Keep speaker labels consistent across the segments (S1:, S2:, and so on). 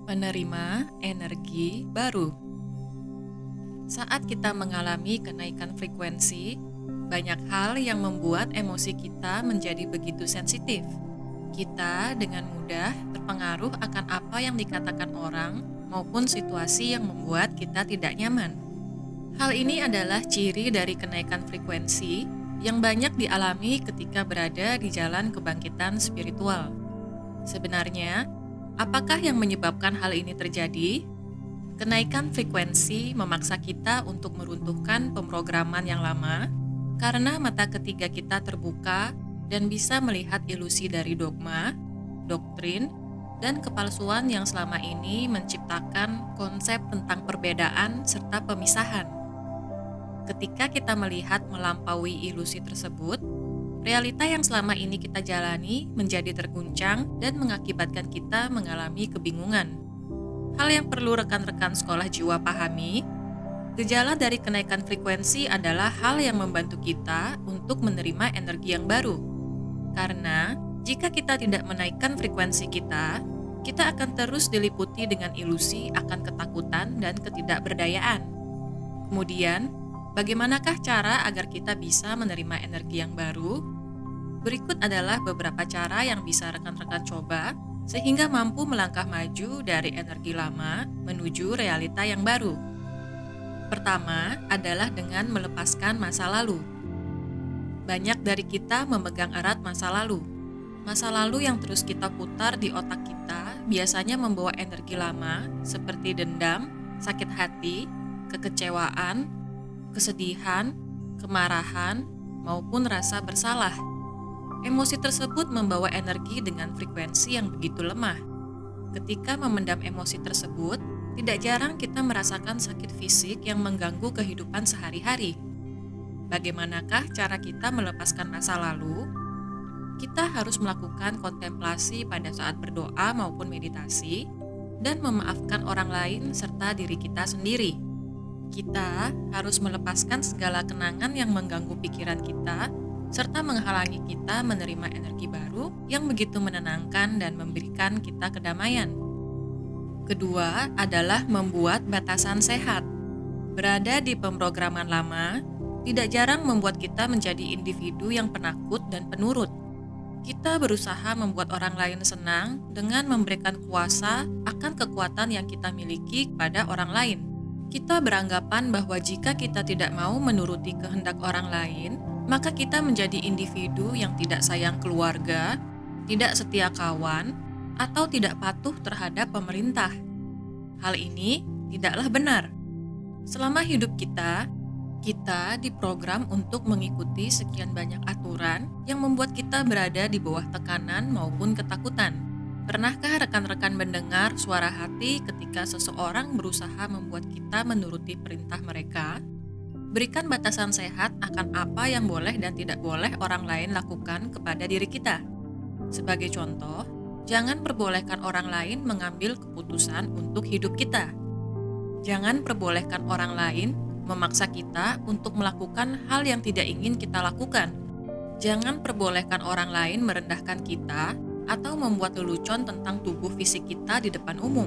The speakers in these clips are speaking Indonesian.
S1: Menerima energi baru. Saat kita mengalami kenaikan frekuensi, banyak hal yang membuat emosi kita menjadi begitu sensitif. Kita dengan mudah terpengaruh akan apa yang dikatakan orang maupun situasi yang membuat kita tidak nyaman. Hal ini adalah ciri dari kenaikan frekuensi yang banyak dialami ketika berada di jalan kebangkitan spiritual. Sebenarnya, apakah yang menyebabkan hal ini terjadi? Kenaikan frekuensi memaksa kita untuk meruntuhkan pemrograman yang lama karena mata ketiga kita terbuka dan bisa melihat ilusi dari dogma, doktrin, dan kepalsuan yang selama ini menciptakan konsep tentang perbedaan serta pemisahan. Ketika kita melihat melampaui ilusi tersebut, realita yang selama ini kita jalani menjadi terguncang dan mengakibatkan kita mengalami kebingungan. Hal yang perlu rekan-rekan sekolah jiwa pahami, gejala dari kenaikan frekuensi adalah hal yang membantu kita untuk menerima energi yang baru. Karena jika kita tidak menaikkan frekuensi kita akan terus diliputi dengan ilusi akan ketakutan dan ketidakberdayaan. Kemudian, bagaimanakah cara agar kita bisa menerima energi yang baru? Berikut adalah beberapa cara yang bisa rekan-rekan coba sehingga mampu melangkah maju dari energi lama menuju realita yang baru. Pertama adalah dengan melepaskan masa lalu. Banyak dari kita memegang erat masa lalu. Masa lalu yang terus kita putar di otak kita biasanya membawa energi lama seperti dendam, sakit hati, kekecewaan, kesedihan, kemarahan, maupun rasa bersalah. Emosi tersebut membawa energi dengan frekuensi yang begitu lemah. Ketika memendam emosi tersebut, tidak jarang kita merasakan sakit fisik yang mengganggu kehidupan sehari-hari. Bagaimanakah cara kita melepaskan masa lalu? Kita harus melakukan kontemplasi pada saat berdoa maupun meditasi, dan memaafkan orang lain serta diri kita sendiri. Kita harus melepaskan segala kenangan yang mengganggu pikiran kita, serta menghalangi kita menerima energi baru yang begitu menenangkan dan memberikan kita kedamaian. Kedua adalah membuat batasan sehat. Berada di pemrograman lama tidak jarang membuat kita menjadi individu yang penakut dan penurut. Kita berusaha membuat orang lain senang dengan memberikan kuasa akan kekuatan yang kita miliki kepada orang lain. Kita beranggapan bahwa jika kita tidak mau menuruti kehendak orang lain, maka kita menjadi individu yang tidak sayang keluarga, tidak setia kawan, atau tidak patuh terhadap pemerintah. Hal ini tidaklah benar. Selama hidup kita diprogram untuk mengikuti sekian banyak aturan yang membuat kita berada di bawah tekanan maupun ketakutan. Pernahkah rekan-rekan mendengar suara hati ketika seseorang berusaha membuat kita menuruti perintah mereka? Berikan batasan sehat akan apa yang boleh dan tidak boleh orang lain lakukan kepada diri kita. Sebagai contoh, jangan perbolehkan orang lain mengambil keputusan untuk hidup kita. Jangan perbolehkan orang lain memaksa kita untuk melakukan hal yang tidak ingin kita lakukan. Jangan perbolehkan orang lain merendahkan kita atau membuat lelucon tentang tubuh fisik kita di depan umum.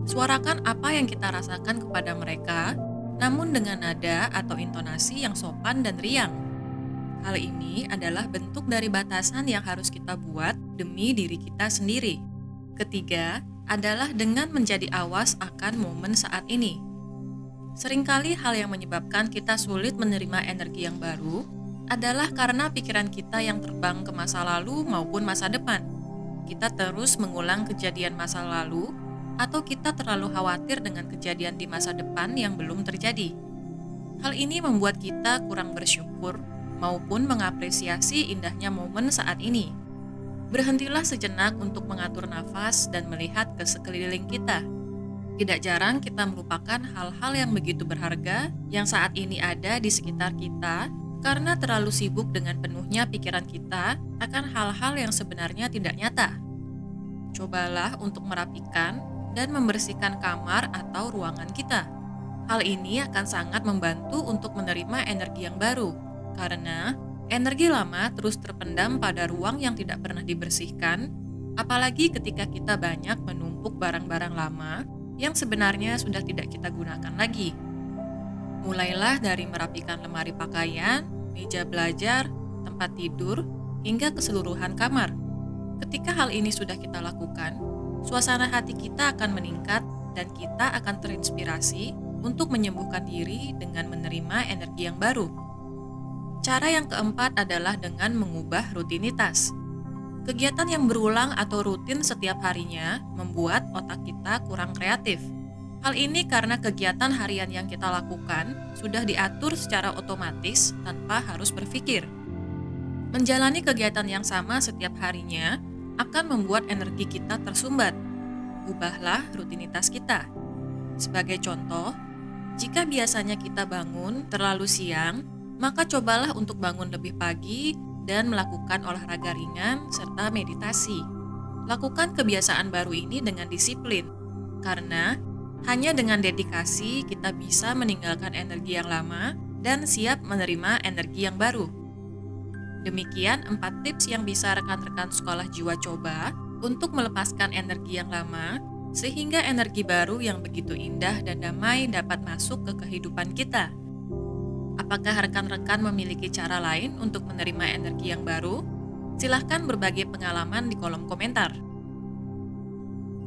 S1: Suarakan apa yang kita rasakan kepada mereka, namun dengan nada atau intonasi yang sopan dan riang. Hal ini adalah bentuk dari batasan yang harus kita buat demi diri kita sendiri. Ketiga adalah dengan menjadi awas akan momen saat ini. Seringkali hal yang menyebabkan kita sulit menerima energi yang baru adalah karena pikiran kita yang terbang ke masa lalu maupun masa depan. Kita terus mengulang kejadian masa lalu, atau kita terlalu khawatir dengan kejadian di masa depan yang belum terjadi. Hal ini membuat kita kurang bersyukur maupun mengapresiasi indahnya momen saat ini. Berhentilah sejenak untuk mengatur nafas dan melihat ke sekeliling kita. Tidak jarang kita melupakan hal-hal yang begitu berharga yang saat ini ada di sekitar kita karena terlalu sibuk dengan penuhnya pikiran kita akan hal-hal yang sebenarnya tidak nyata. Cobalah untuk merapikan dan membersihkan kamar atau ruangan kita. Hal ini akan sangat membantu untuk menerima energi yang baru, karena energi lama terus terpendam pada ruang yang tidak pernah dibersihkan Apalagi ketika kita banyak menumpuk barang-barang lama yang sebenarnya sudah tidak kita gunakan lagi. Mulailah dari merapikan lemari pakaian, meja belajar, tempat tidur, hingga keseluruhan kamar. Ketika hal ini sudah kita lakukan, suasana hati kita akan meningkat dan kita akan terinspirasi untuk menyembuhkan diri dengan menerima energi yang baru. Cara yang keempat adalah dengan mengubah rutinitas. Kegiatan yang berulang atau rutin setiap harinya membuat otak kita kurang kreatif. Hal ini karena kegiatan harian yang kita lakukan sudah diatur secara otomatis tanpa harus berpikir. Menjalani kegiatan yang sama setiap harinya akan membuat energi kita tersumbat. Ubahlah rutinitas kita. Sebagai contoh, jika biasanya kita bangun terlalu siang, maka cobalah untuk bangun lebih pagi dan melakukan olahraga ringan serta meditasi. Lakukan kebiasaan baru ini dengan disiplin, karena hanya dengan dedikasi kita bisa meninggalkan energi yang lama dan siap menerima energi yang baru. Demikian 4 tips yang bisa rekan-rekan sekolah jiwa coba untuk melepaskan energi yang lama, sehingga energi baru yang begitu indah dan damai dapat masuk ke kehidupan kita. Apakah rekan-rekan memiliki cara lain untuk menerima energi yang baru? Silahkan berbagi pengalaman di kolom komentar.